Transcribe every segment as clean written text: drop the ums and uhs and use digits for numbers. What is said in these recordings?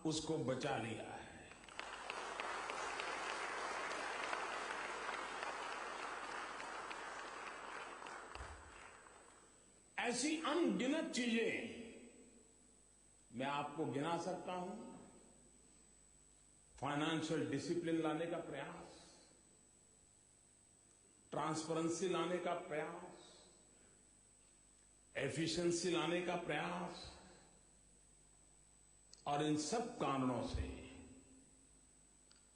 उसको बचा लिया है। ऐसी अनगिनत चीजें मैं आपको गिना सकता हूं। फाइनेंशियल डिसिप्लिन लाने का प्रयास, ट्रांसपेरेंसी लाने का प्रयास, एफिशिएंसी लाने का प्रयास, और इन सब कारणों से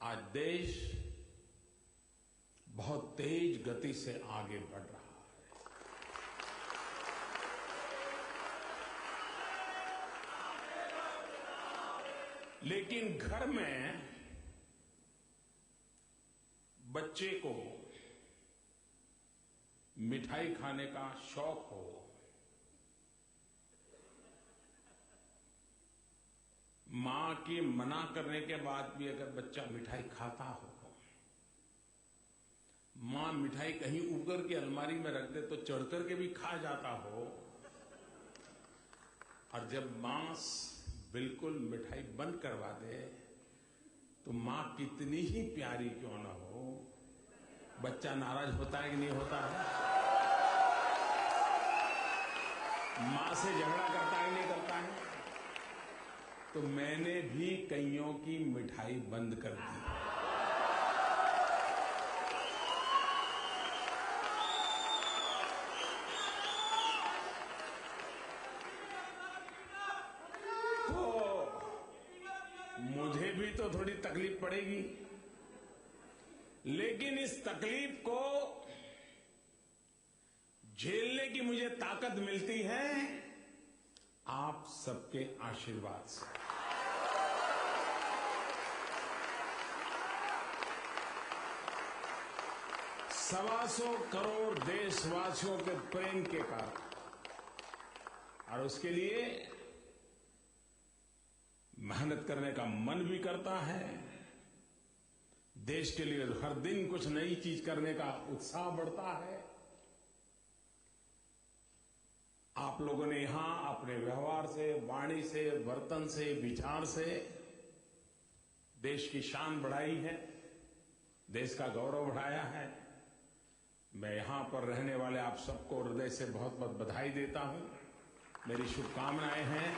आज देश बहुत तेज गति से आगे बढ़ रहा है। लेकिन घर में बच्चे को मिठाई खाने का शौक हो, मां के मना करने के बाद भी अगर बच्चा मिठाई खाता हो, मां मिठाई कहीं ऊपर की अलमारी में रख दे तो चढ़ करके भी खा जाता हो, और जब मां बिल्कुल मिठाई बंद करवा दे तो मां कितनी ही प्यारी क्यों ना हो, बच्चा नाराज होता है कि नहीं होता है? मां से झगड़ा करता है कि नहीं करता है? तो मैंने भी कईयों की मिठाई बंद कर दी। मुझे भी तो थोड़ी तकलीफ पड़ेगी, लेकिन इस तकलीफ को झेलने की मुझे ताकत मिलती है आप सबके आशीर्वाद से। 125 करोड़ देशवासियों के प्रेम के कारण, और उसके लिए मेहनत करने का मन भी करता है। देश के लिए हर दिन कुछ नई चीज करने का उत्साह बढ़ता है। आप लोगों ने यहां अपने व्यवहार से, वाणी से, वर्तन से, विचार से देश की शान बढ़ाई है, देश का गौरव बढ़ाया है। मैं यहां पर रहने वाले आप सबको हृदय से बहुत बहुत बधाई देता हूं। मेरी शुभकामनाएं हैं।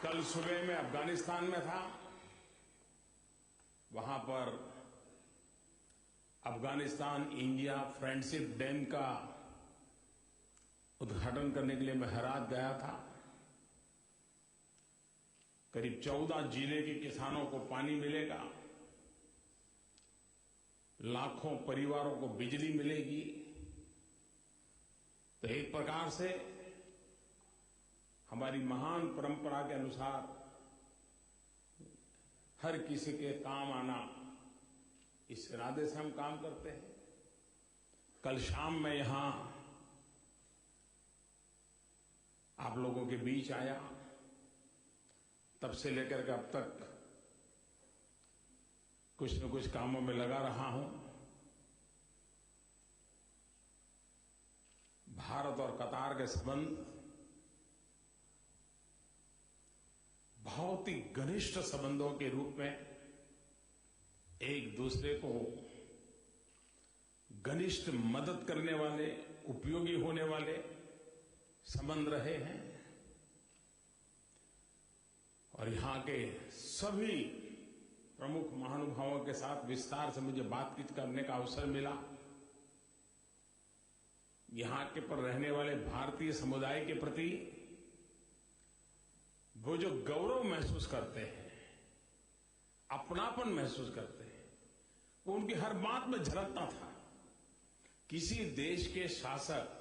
कल सुबह मैं अफगानिस्तान में था। वहां पर अफगानिस्तान इंडिया फ्रेंडशिप डैम का उद्घाटन करने के लिए मैं हेरात गया था। करीब 14 जिले के किसानों को पानी मिलेगा, लाखों परिवारों को बिजली मिलेगी। तो एक प्रकार से हमारी महान परंपरा के अनुसार हर किसी के काम आना, इस इरादे से हम काम करते हैं। कल शाम मैं यहां आप लोगों के बीच आया, तब से लेकर के अब तक कुछ न कुछ कामों में लगा रहा हूं। भारत और कतार के संबंध बहुत ही घनिष्ठ संबंधों के रूप में एक दूसरे को घनिष्ठ मदद करने वाले, उपयोगी होने वाले संबंध रहे हैं। और यहां के सभी प्रमुख महानुभावों के साथ विस्तार से मुझे बातचीत करने का अवसर मिला। यहां के पर रहने वाले भारतीय समुदाय के प्रति वो जो गौरव महसूस करते हैं, अपनापन महसूस करते हैं, वो उनकी हर बात में झलकता था। किसी देश के शासक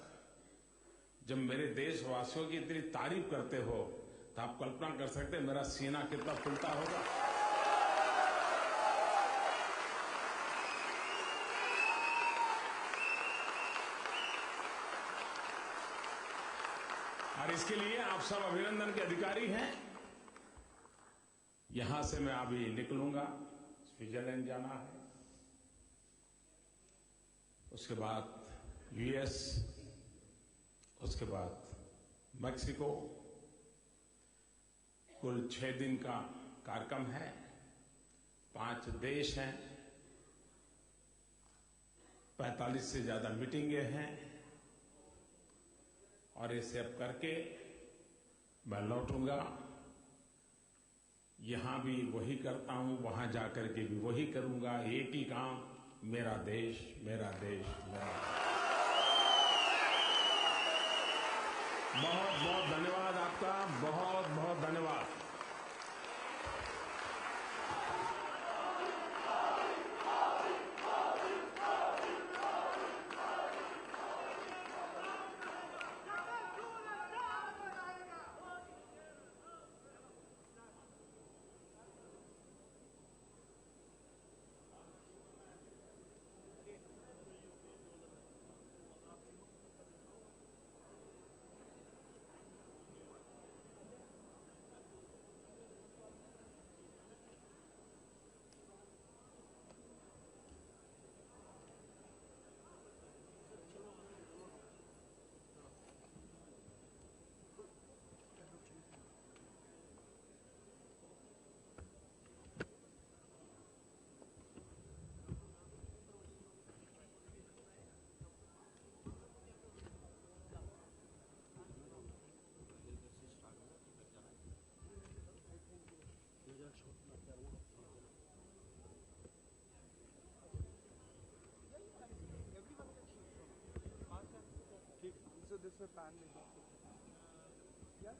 जब मेरे देशवासियों की इतनी तारीफ करते हो तो आप कल्पना कर सकते हैं मेरा सीना कितना फूलता होगा। और इसके लिए आप सब अभिनंदन के अधिकारी हैं। यहां से मैं अभी निकलूंगा, स्विट्जरलैंड जाना है, उसके बाद यूएस, उसके बाद मैक्सिको, कुल 6 दिन का कार्यक्रम है, 5 देश हैं, 45 से ज्यादा मीटिंगें हैं और ये सब करके मैं लौटूंगा। यहां भी वही करता हूं, वहां जाकर के भी वही करूंगा, एक ही काम, मेरा देश, मेरा देश, मेरा देश। बहुत बहुत धन्यवाद आपका, बहुत बहुत धन्यवाद।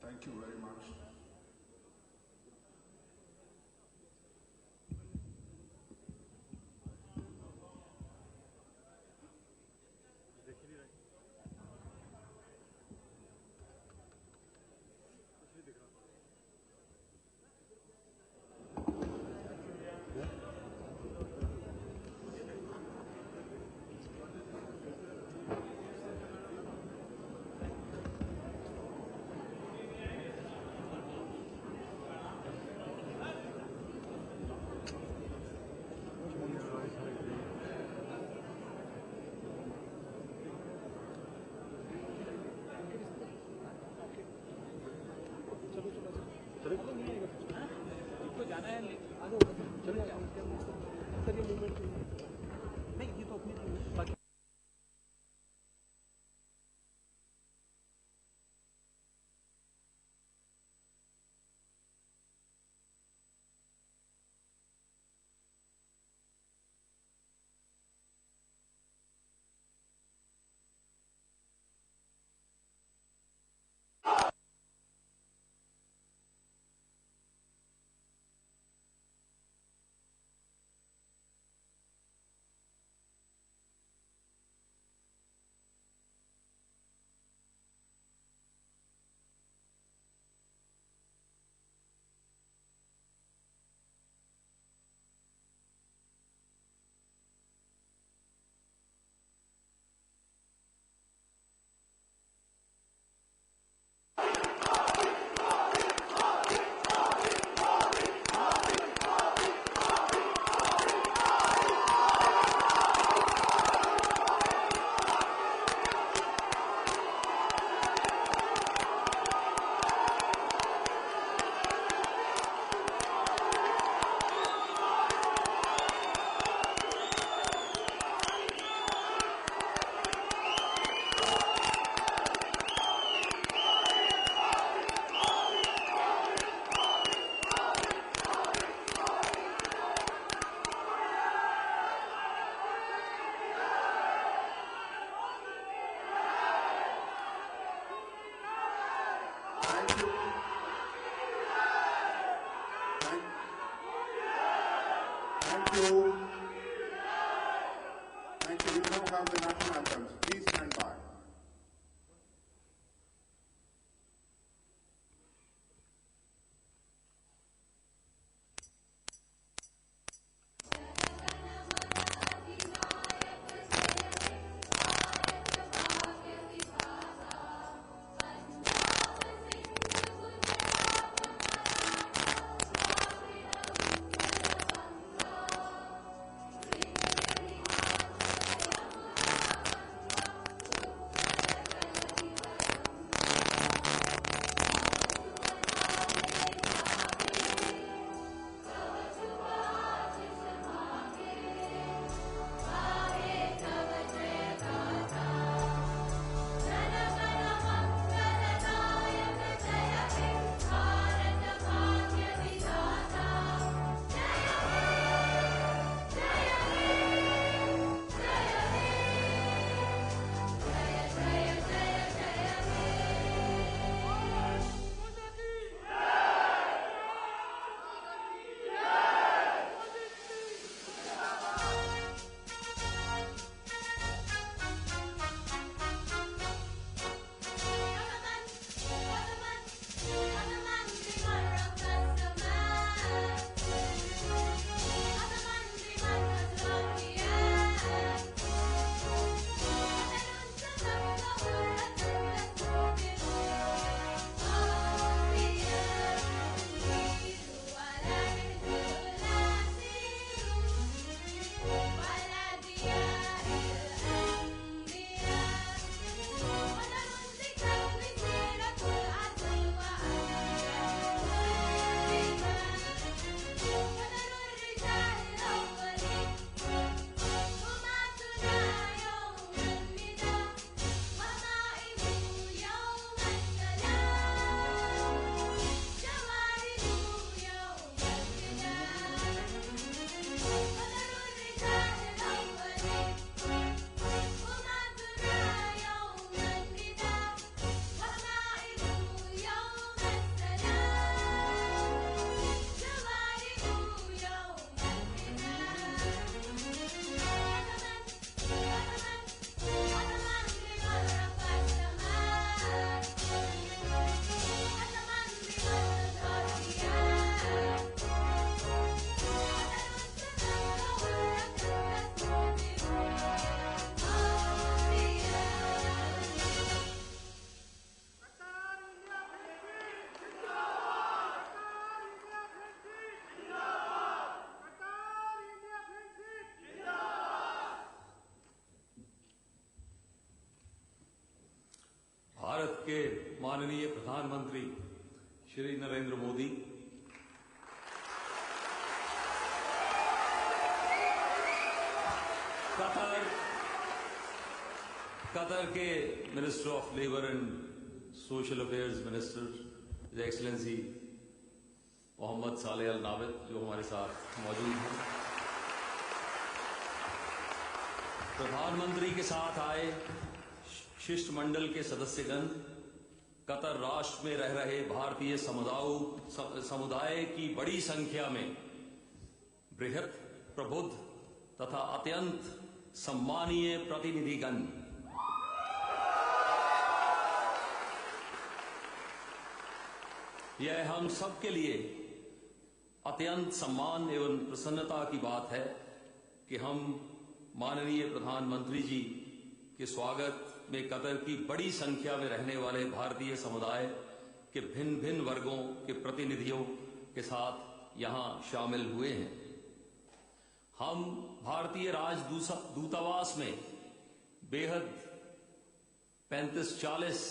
Thank you very much. प्रधानमंत्री श्री नरेंद्र मोदी, कतर के minister of labour and social affairs minister, his excellency Mohammed Saleh Al Nabit, जो हमारे साथ मौजूद हैं, प्रधानमंत्री के साथ आए शिष्टमंडल के सदस्यगण, कतर राष्ट्र में रह रहे भारतीय समुदाय की बड़ी संख्या में बृहत, प्रबुद्ध तथा अत्यंत सम्मानीय प्रतिनिधिगण, यह हम सब के लिए अत्यंत सम्मान एवं प्रसन्नता की बात है कि हम माननीय प्रधानमंत्री जी के स्वागत में कतर की बड़ी संख्या में रहने वाले भारतीय समुदाय के भिन्न भिन्न वर्गों के प्रतिनिधियों के साथ यहां शामिल हुए हैं। हम भारतीय राजदूतावास में बेहद 35-40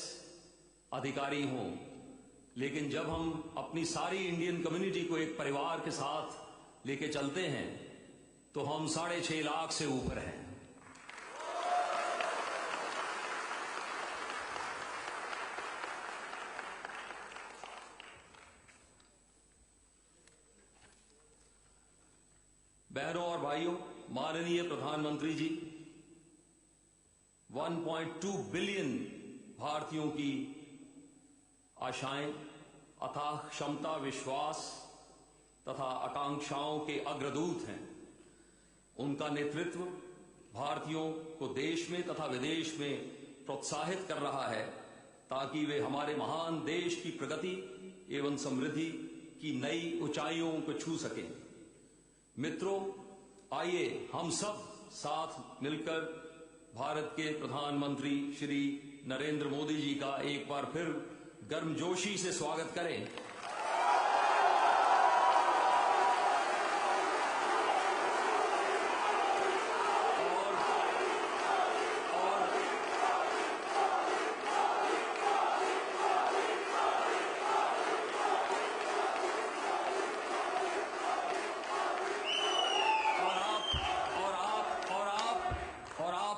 अधिकारी हों, लेकिन जब हम अपनी सारी इंडियन कम्युनिटी को एक परिवार के साथ लेके चलते हैं तो हम 6.5 लाख से ऊपर हैं। बहनों और भाइयों, माननीय प्रधानमंत्री जी 1.2 बिलियन भारतीयों की आशाएं, अथाह क्षमता, विश्वास तथा आकांक्षाओं के अग्रदूत हैं। उनका नेतृत्व भारतीयों को देश में तथा विदेश में प्रोत्साहित कर रहा है ताकि वे हमारे महान देश की प्रगति एवं समृद्धि की नई ऊंचाइयों को छू सकें। मित्रों, आइए हम सब साथ मिलकर भारत के प्रधानमंत्री श्री नरेंद्र मोदी जी का एक बार फिर गर्मजोशी से स्वागत करें।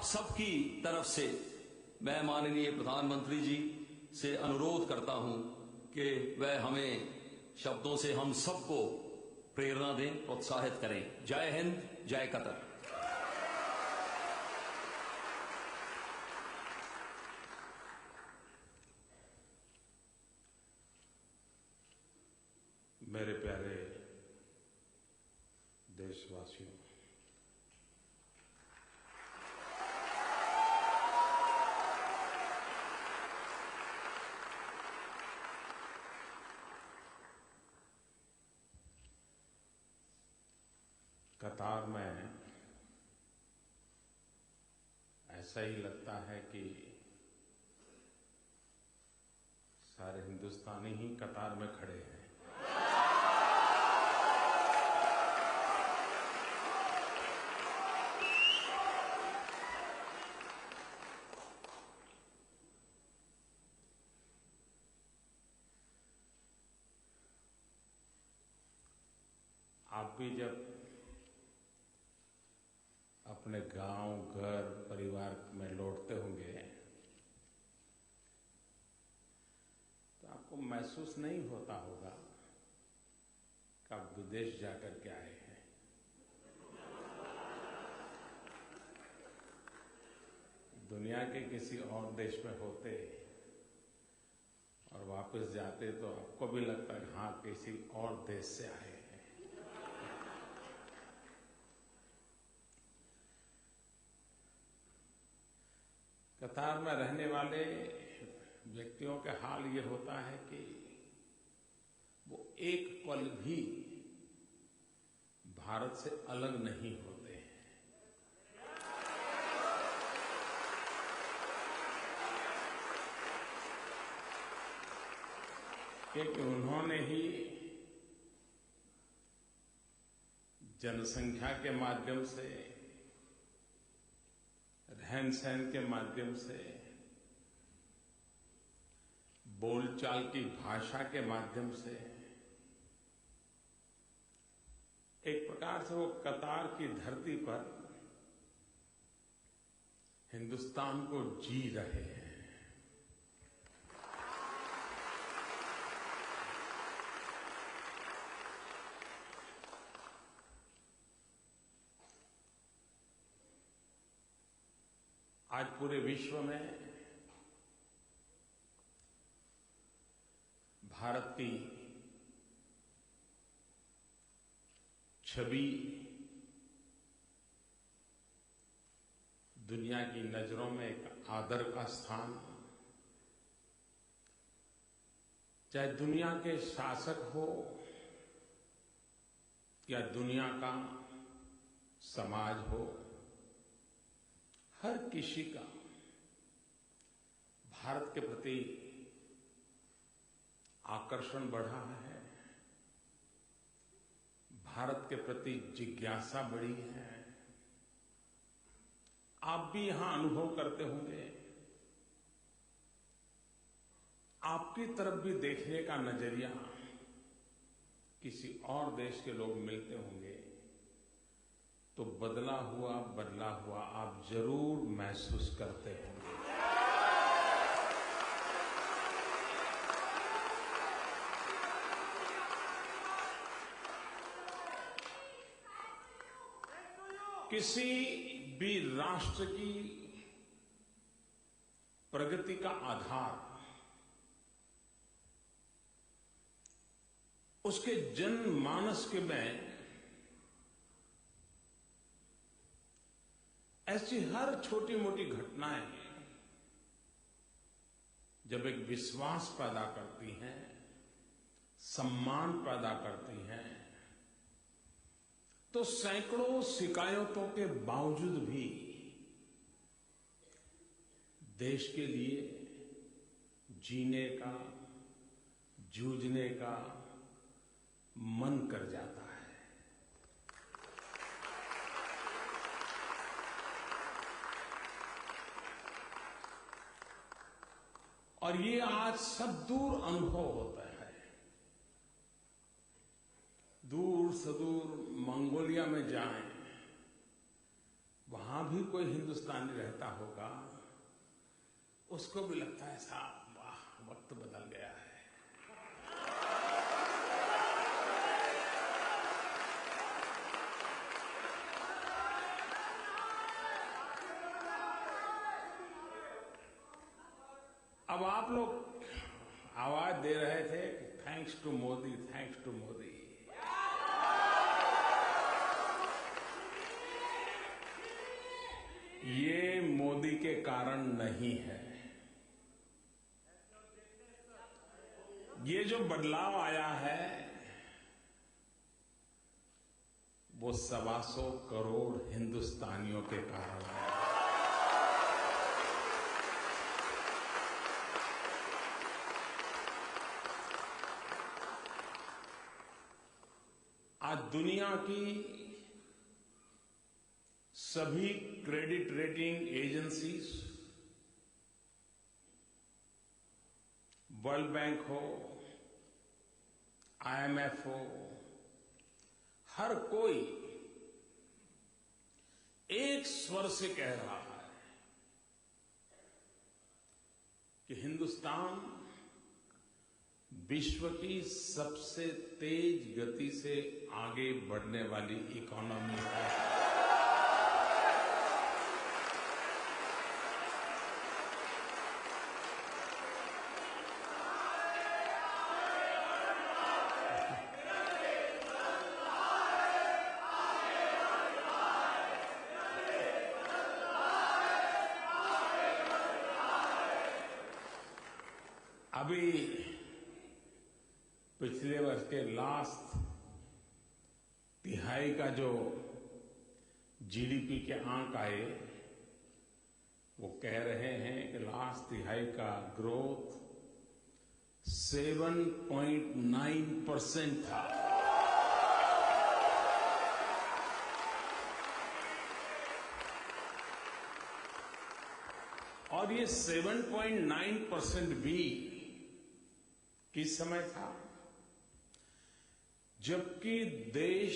सबकी तरफ से मैं माननीय प्रधानमंत्री जी से अनुरोध करता हूं कि वह हमें शब्दों से हम सबको प्रेरणा दें, प्रोत्साहित करें। जय हिंद, जय कतर। मेरे प्यारे देशवासियों, कतार में ऐसा ही लगता है कि सारे हिंदुस्तानी ही कतार में खड़े हैं। आप भी जब अपने गांव, घर, परिवार में लौटते होंगे तो आपको महसूस नहीं होता होगा कि आप विदेश जाकर के आए हैं। दुनिया के किसी और देश में होते और वापस जाते तो आपको भी लगता है हाँ, किसी और देश से आए हैं। कतार में रहने वाले व्यक्तियों का हाल ये होता है कि वो एक पल भी भारत से अलग नहीं होते हैं। क्योंकि उन्होंने ही जनसंख्या के माध्यम से, रहन सहन के माध्यम से, बोलचाल की भाषा के माध्यम से एक प्रकार से वो कतार की धरती पर हिंदुस्तान को जी रहे हैं। आज पूरे विश्व में भारत की छवि दुनिया की नजरों में एक आदर का स्थान, चाहे दुनिया के शासक हो या दुनिया का समाज हो, हर किसी का भारत के प्रति आकर्षण बढ़ा है, भारत के प्रति जिज्ञासा बढ़ी है। आप भी यहां अनुभव करते होंगे, आपकी तरफ भी देखने का नजरिया किसी और देश के लोग मिलते होंगे तो बदला हुआ आप जरूर महसूस करते होंगे। किसी भी राष्ट्र की प्रगति का आधार उसके जनमानस के में ऐसी हर छोटी मोटी घटनाएं जब एक विश्वास पैदा करती हैं, सम्मान पैदा करती हैं, तो सैकड़ों शिकायतों के बावजूद भी देश के लिए जीने का, जूझने का मन कर जाता है। और ये आज सब दूर अनुभव होता है। दूर सुदूर मंगोलिया में जाएं, वहां भी कोई हिंदुस्तानी रहता होगा, उसको भी लगता है साहब वाह, वक्त बदल गया है। अब आप लोग आवाज दे रहे थे thanks to Modi, thanks to Modi. ये मोदी के कारण नहीं है। ये जो बदलाव आया है वो 125 करोड़ हिंदुस्तानियों के कारण है। आज दुनिया की सभी credit rating agencies, world bank हो, IMF हो, हर कोई एक स्वर से कह रहा है कि हिंदुस्तान विश्व की सबसे तेज गति से आगे बढ़ने वाली इकोनॉमी है। अभी पिछले वर्ष के लास्ट तिहाई का जो जीडीपी के आंक आए, वो कह रहे हैं कि लास्ट तिहाई का ग्रोथ 7.9% था। और ये 7.9% भी किस समय था जबकि देश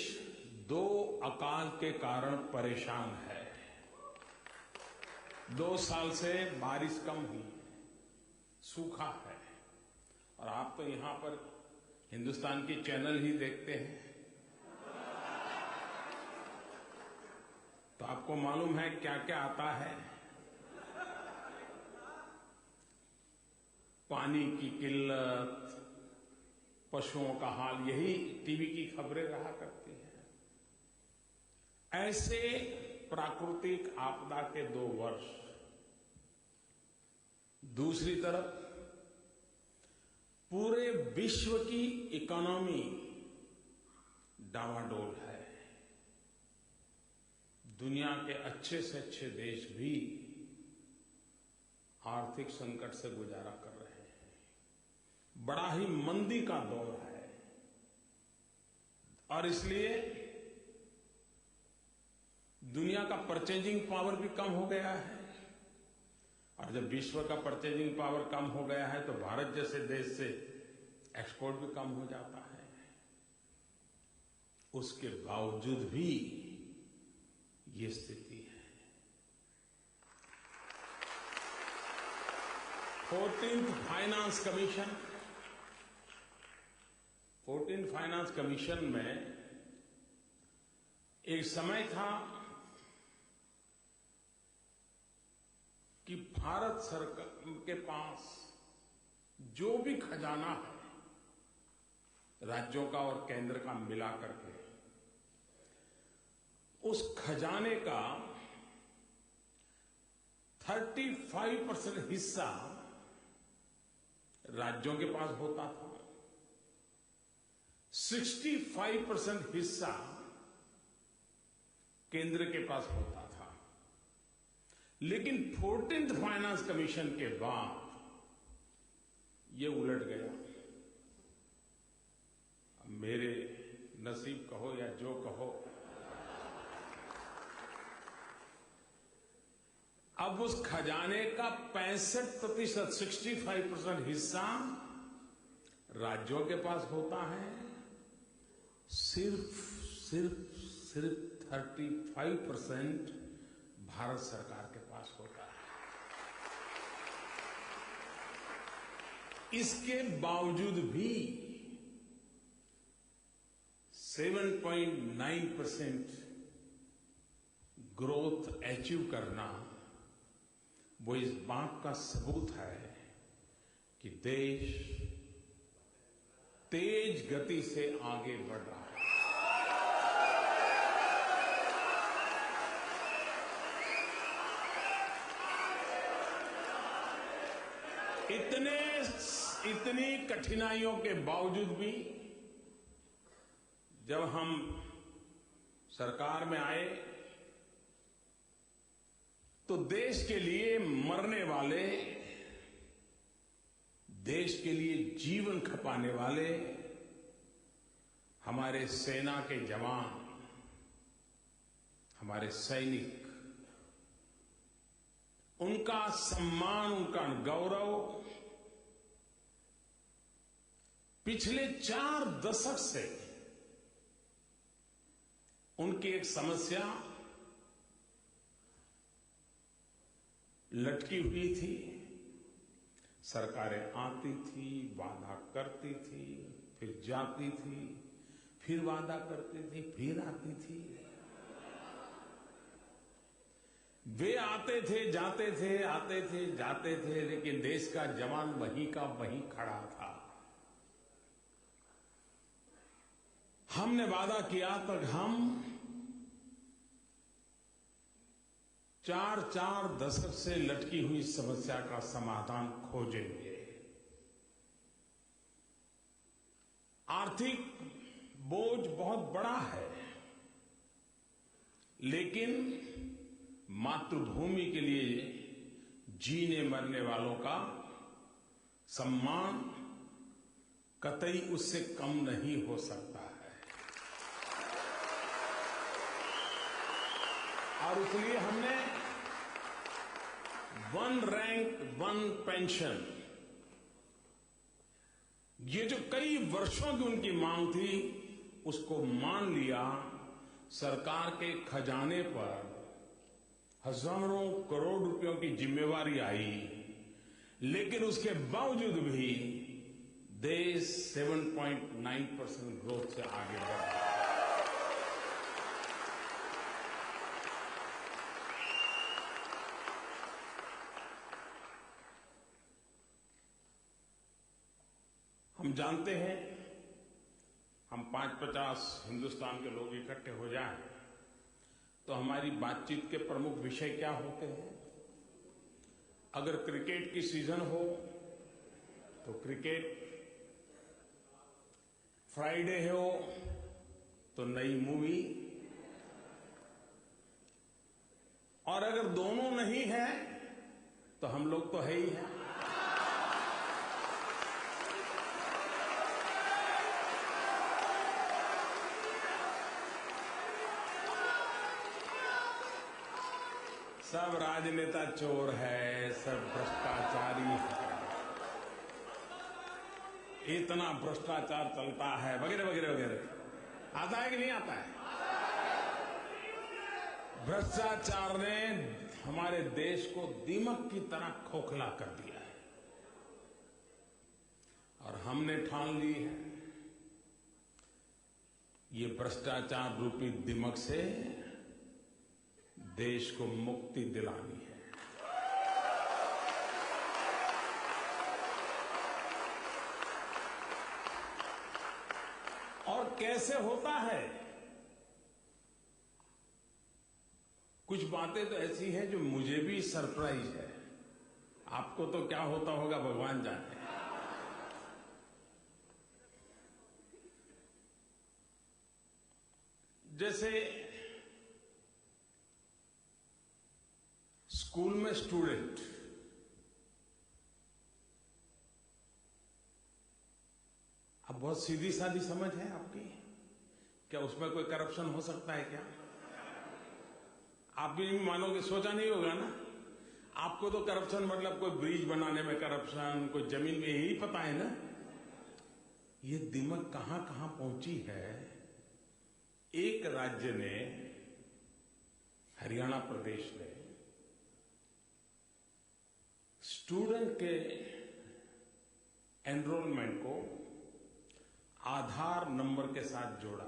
2 अकाल के कारण परेशान है। 2 साल से बारिश कम हुई, सूखा है, और आप तो यहां पर हिंदुस्तान की चैनल ही देखते हैं, तो आपको मालूम है क्या क्या आता है। पानी की किल्लत, पशुओं का हाल, यही टीवी की खबरें रहा करती हैं। ऐसे प्राकृतिक आपदा के 2 वर्ष। दूसरी तरफ पूरे विश्व की इकोनॉमी डावाडोल है। दुनिया के अच्छे से अच्छे देश भी आर्थिक संकट से गुजारा कर रहे हैं। बड़ा ही मंदी का दौर है, और इसलिए दुनिया का परचेजिंग पावर भी कम हो गया है। और जब विश्व का परचेजिंग पावर कम हो गया है तो भारत जैसे देश से एक्सपोर्ट भी कम हो जाता है। उसके बावजूद भी ये स्थिति है। 14th फाइनेंस कमीशन में एक समय था कि भारत सरकार के पास जो भी खजाना है राज्यों का और केंद्र का मिला करके, उस खजाने का 35% हिस्सा राज्यों के पास होता था, 65% हिस्सा केंद्र के पास होता था। लेकिन 14th फाइनेंस कमीशन के बाद ये उलट गया। मेरे नसीब कहो या जो कहो, अब उस खजाने का 65%, 65% हिस्सा राज्यों के पास होता है, सिर्फ 35% भारत सरकार के पास होता है। इसके बावजूद भी 7.9% ग्रोथ अचीव करना, वो इस बात का सबूत है कि देश तेज गति से आगे बढ़ रहा है। इतनी कठिनाइयों के बावजूद भी जब हम सरकार में आए तो देश के लिए मरने वाले, देश के लिए जीवन खपाने वाले हमारे सेना के जवान, हमारे सैनिक, उनका सम्मान, उनका गौरव पिछले 4 दशक से उनकी एक समस्या लटकी हुई थी। सरकारें आती थी, वादा करती थी, फिर जाती थी, फिर वादा करती थी, फिर आती थी। वे आते थे, जाते थे, आते थे, जाते थे, लेकिन देश का जवान वहीं का वहीं खड़ा था। हमने वादा किया तो हम 4 दशक से लटकी हुई समस्या का समाधान खोजेंगे। आर्थिक बोझ बहुत बड़ा है, लेकिन मातृभूमि के लिए जीने मरने वालों का सम्मान कतई उससे कम नहीं हो सकता है। और इसलिए हमने 1 रैंक 1 पेंशन ये जो कई वर्षों की उनकी मांग थी, उसको मान लिया। सरकार के खजाने पर हजारों करोड़ रुपयों की जिम्मेवारी आई, लेकिन उसके बावजूद भी देश 7.9% ग्रोथ से आगे बढ़ा। हम जानते हैं, हम 5-50 हिंदुस्तान के लोग इकट्ठे हो जाएं तो हमारी बातचीत के प्रमुख विषय क्या होते हैं? अगर क्रिकेट की सीजन हो तो क्रिकेट, फ्राइडे हो तो नई मूवी, और अगर दोनों नहीं है तो हम लोग तो है ही हैं। सब राजनेता चोर है, सब भ्रष्टाचारी है, इतना भ्रष्टाचार चलता है, वगैरह वगैरह वगैरह। आता है कि नहीं आता है? भ्रष्टाचार ने हमारे देश को दीमक की तरह खोखला कर दिया है, और हमने ठान ली है ये भ्रष्टाचार रूपी दीमक से देश को मुक्ति दिलानी है। और कैसे होता है? कुछ बातें तो ऐसी हैं जो मुझे भी सरप्राइज है। आपको तो क्या होता होगा भगवान जाने। जैसे स्कूल में स्टूडेंट अब बहुत सीधी सादी समझ है आपकी, क्या उसमें कोई करप्शन हो सकता है क्या? आप भी नहीं मानोगे, सोचा नहीं होगा ना। आपको तो करप्शन मतलब कोई ब्रिज बनाने में करप्शन, कोई जमीन में, यही पता है ना। ये दिमाग कहां कहां पहुंची है। एक राज्य ने, हरियाणा प्रदेश ने, स्टूडेंट के एनरोलमेंट को आधार नंबर के साथ जोड़ा,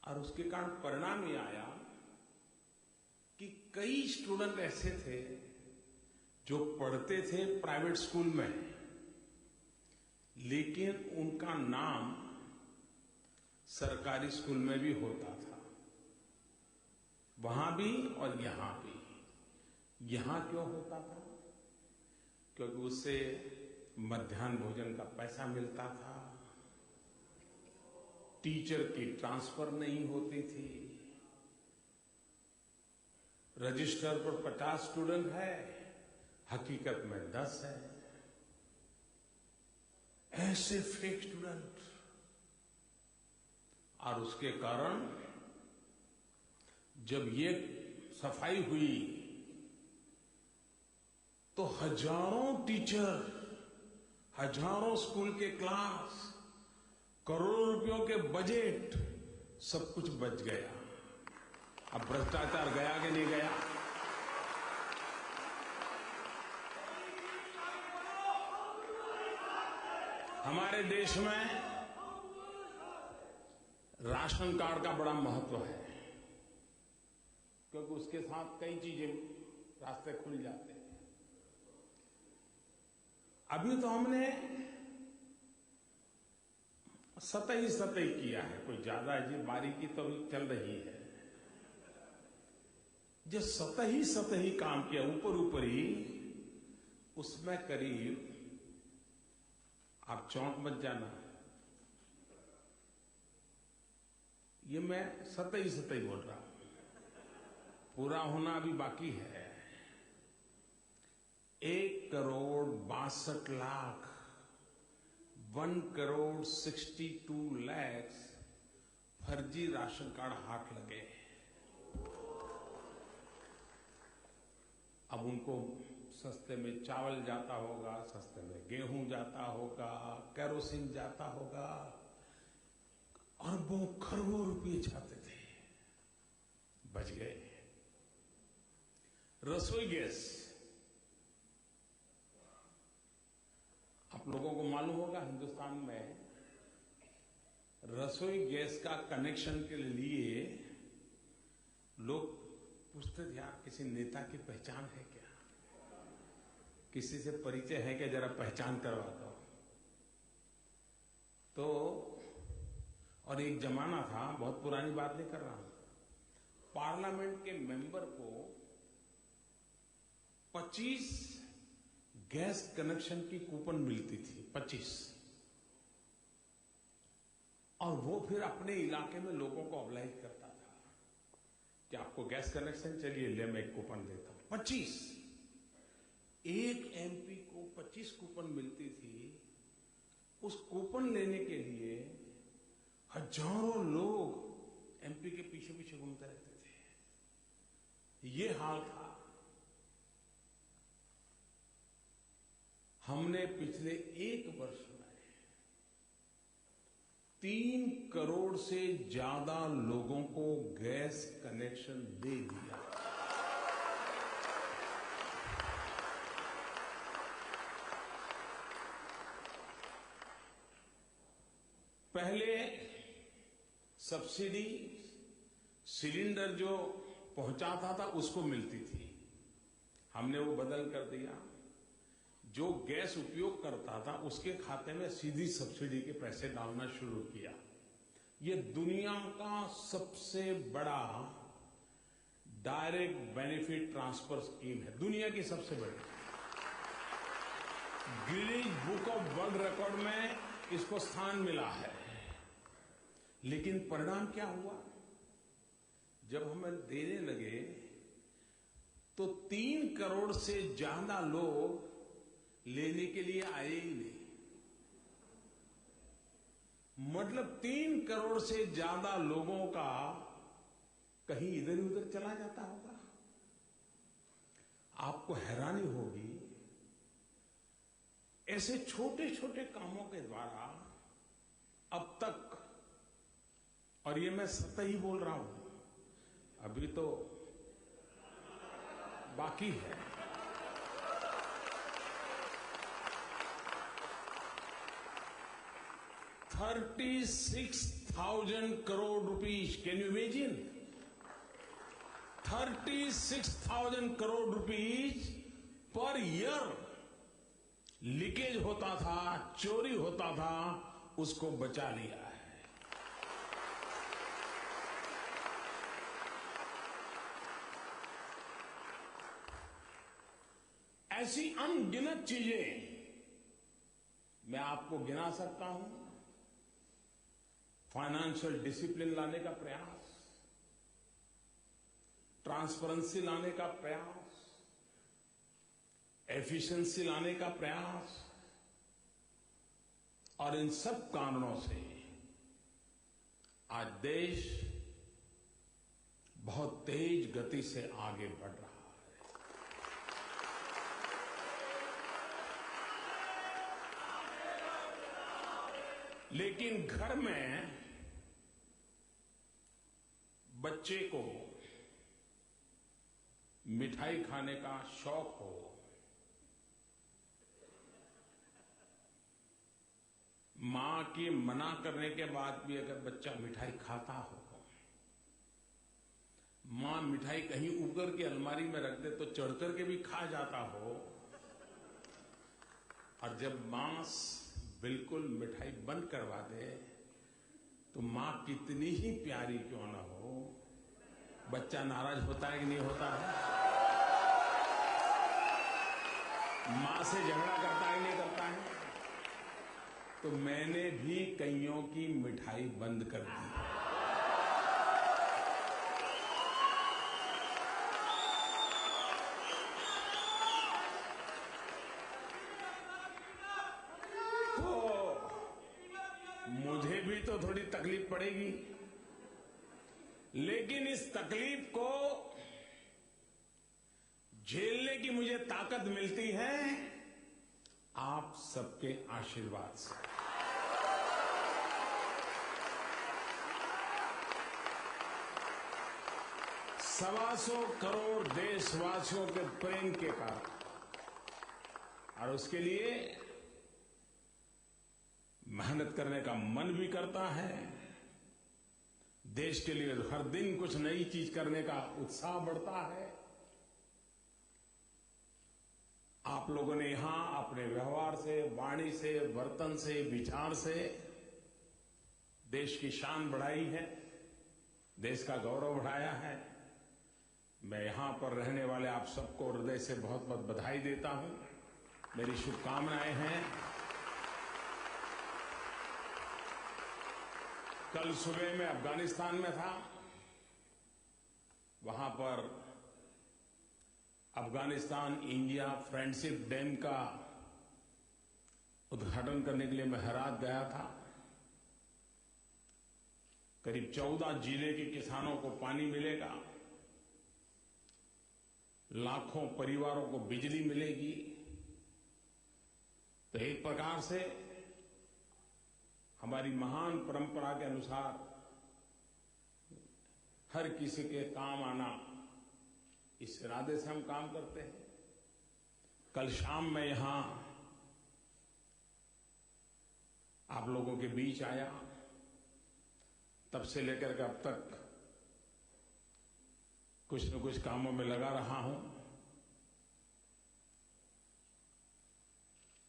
और उसके कारण परिणाम ये आया कि कई स्टूडेंट ऐसे थे जो पढ़ते थे प्राइवेट स्कूल में, लेकिन उनका नाम सरकारी स्कूल में भी होता था, वहां भी और यहां भी। यहां क्यों होता था? क्योंकि उससे मध्याह्न भोजन का पैसा मिलता था, टीचर की ट्रांसफर नहीं होती थी, रजिस्टर पर 50 स्टूडेंट है, हकीकत में 10 है। ऐसे फेक स्टूडेंट, और उसके कारण जब ये सफाई हुई तो हजारों टीचर, हजारों स्कूल के क्लास, करोड़ों रुपयों के बजट, सब कुछ बच गया। अब भ्रष्टाचार गया कि नहीं गया? हमारे देश में राशन कार्ड का बड़ा महत्व है, क्योंकि उसके साथ कई चीजें, रास्ते खुल जाते हैं। अभी तो हमने सतही किया है, कोई ज्यादा अजीब बारीकी तो अभी चल रही है। जो सतही काम किया, ऊपर ही, उसमें करीब, आप चौंक मत जाना, ये मैं सतही बोल रहा हूं, पूरा होना अभी बाकी है। 1,62,00,000 1,62,00,000 फर्जी राशन कार्ड हाथ लगे। अब उनको सस्ते में चावल जाता होगा, सस्ते में गेहूं जाता होगा, केरोसिन जाता होगा, अरबों खरबों रुपये जाते थे, बच गए। रसोई गैस, आप लोगों को मालूम होगा हिंदुस्तान में रसोई गैस का कनेक्शन के लिए लोग पूछते थे, यार किसी नेता की पहचान है क्या, किसी से परिचय है क्या, जरा पहचान करवा दो। तो और एक जमाना था, बहुत पुरानी बात नहीं कर रहा हूं, पार्लियामेंट के मेंबर को 25 गैस कनेक्शन की कूपन मिलती थी, 25, और वो फिर अपने इलाके में लोगों को ऑब्लाइज करता था कि आपको गैस कनेक्शन चाहिए, ले मैं एक कूपन देता हूं। 25, एक एमपी को 25 कूपन मिलती थी। उस कूपन लेने के लिए हजारों लोग एमपी के पीछे पीछे घूमते रहते थे। ये हाल था। हमने पिछले एक वर्ष में 3 करोड़ से ज्यादा लोगों को गैस कनेक्शन दे दिया। पहले सब्सिडी सिलेंडर जो पहुंचाता था उसको मिलती थी, हमने वो बदल कर दिया। जो गैस उपयोग करता था उसके खाते में सीधी सब्सिडी के पैसे डालना शुरू किया। ये दुनिया का सबसे बड़ा डायरेक्ट बेनिफिट ट्रांसफर स्कीम है, दुनिया की सबसे बड़ी। Guinness book of world record में इसको स्थान मिला है। लेकिन परिणाम क्या हुआ? जब हमें देने लगे तो 3 करोड़ से ज्यादा लोग लेने के लिए आए ही नहीं। मतलब 3 करोड़ से ज्यादा लोगों का कहीं इधर उधर चला जाता होगा। आपको हैरानी होगी, ऐसे छोटे छोटे कामों के द्वारा अब तक, और ये मैं सत्य ही बोल रहा हूं, अभी तो बाकी है, 36,000 crore rupees. Can you imagine? 36,000 crore rupees per year leakage होता था, चोरी होता था, उसको बचा लिया है। ऐसी अनगिनत चीजें मैं आपको गिना सकता हूं। फाइनेंशियल डिसिप्लिन लाने का प्रयास, ट्रांसपेरेंसी लाने का प्रयास, एफिशिएंसी लाने का प्रयास, और इन सब कारणों से आज देश बहुत तेज गति से आगे बढ़ रहा है। लेकिन घर में बच्चे को मिठाई खाने का शौक हो, मां के मना करने के बाद भी अगर बच्चा मिठाई खाता हो, मां मिठाई कहीं ऊपर की अलमारी में रख दे तो चढ़ करके भी खा जाता हो, और जब मां बिल्कुल मिठाई बंद करवा दे तो मां कितनी ही प्यारी क्यों ना हो, बच्चा नाराज होता है कि नहीं होता है? मां से झगड़ा करता है नहीं करता है? तो मैंने भी कईयों की मिठाई बंद कर दी। मुझे भी तो थोड़ी तकलीफ पड़ेगी, लेकिन इस तकलीफ को झेलने की मुझे ताकत मिलती है आप सबके आशीर्वाद से। 125 करोड़ देशवासियों के प्रेम के कारण, और उसके लिए मेहनत करने का मन भी करता है। देश के लिए हर दिन कुछ नई चीज करने का उत्साह बढ़ता है। आप लोगों ने यहां अपने व्यवहार से, वाणी से, वर्तन से, विचार से देश की शान बढ़ाई है, देश का गौरव बढ़ाया है। मैं यहां पर रहने वाले आप सबको हृदय से बहुत बहुत बधाई देता हूं। मेरी शुभकामनाएं हैं। कल सुबह मैं अफगानिस्तान में था। वहां पर अफगानिस्तान इंडिया फ्रेंडशिप डैम का उद्घाटन करने के लिए मैं हेरात गया था। करीब 14 जिले के किसानों को पानी मिलेगा, लाखों परिवारों को बिजली मिलेगी। तो एक प्रकार से हमारी महान परंपरा के अनुसार हर किसी के काम आना, इस इरादे से हम काम करते हैं। कल शाम मैं यहां आप लोगों के बीच आया, तब से लेकर के अब तक कुछ न कुछ कामों में लगा रहा हूं।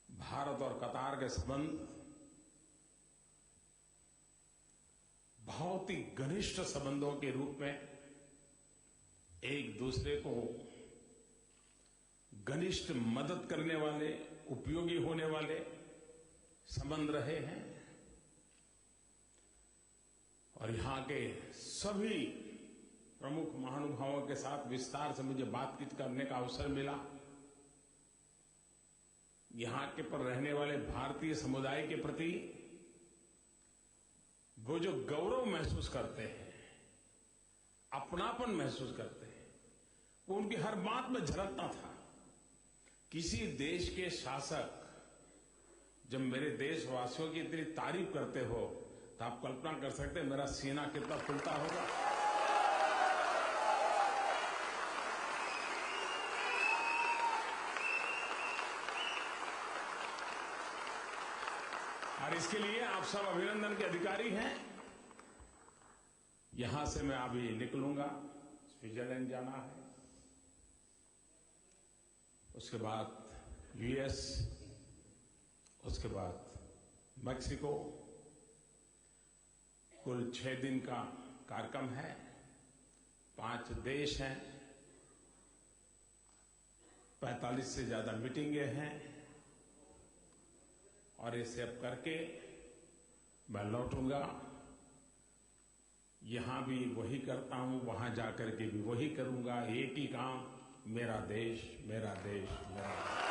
भारत और कतार के संबंध बहुत ही घनिष्ठ संबंधों के रूप में एक दूसरे को घनिष्ठ मदद करने वाले, उपयोगी होने वाले संबंध रहे हैं। और यहां के सभी प्रमुख महानुभावों के साथ विस्तार से मुझे बातचीत करने का अवसर मिला। यहां के पर रहने वाले भारतीय समुदाय के प्रति वो जो गौरव महसूस करते हैं, अपनापन महसूस करते हैं, वो उनकी हर बात में झलकता था। किसी देश के शासक जब मेरे देशवासियों की इतनी तारीफ करते हो तो आप कल्पना कर सकते हैं मेरा सीना कितना फूलता होगा। और इसके लिए आप सब अभिनंदन के अधिकारी हैं। यहां से मैं अभी निकलूंगा, स्विट्जरलैंड जाना है, उसके बाद यूएस, उसके बाद मैक्सिको। कुल 6 दिन का कार्यक्रम है, 5 देश हैं, 45 से ज्यादा मीटिंगें हैं। और इसे अब करके मैं लौटूंगा। यहां भी वही करता हूं, वहां जाकर के भी वही करूंगा। एक ही काम, मेरा देश, मेरा देश, मेरा देश।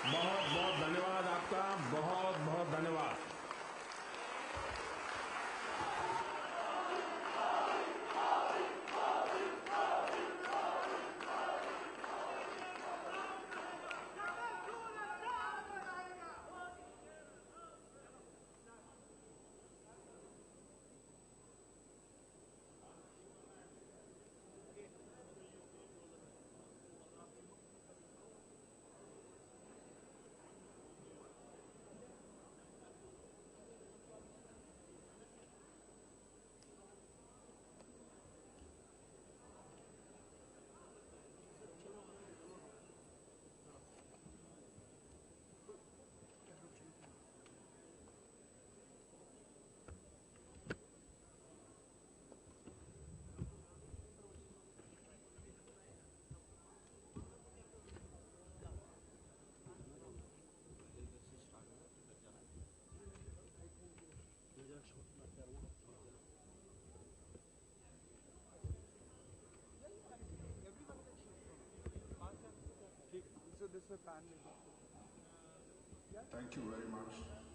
बहुत बहुत धन्यवाद आपका, बहुत बहुत धन्यवाद। Thank you very much.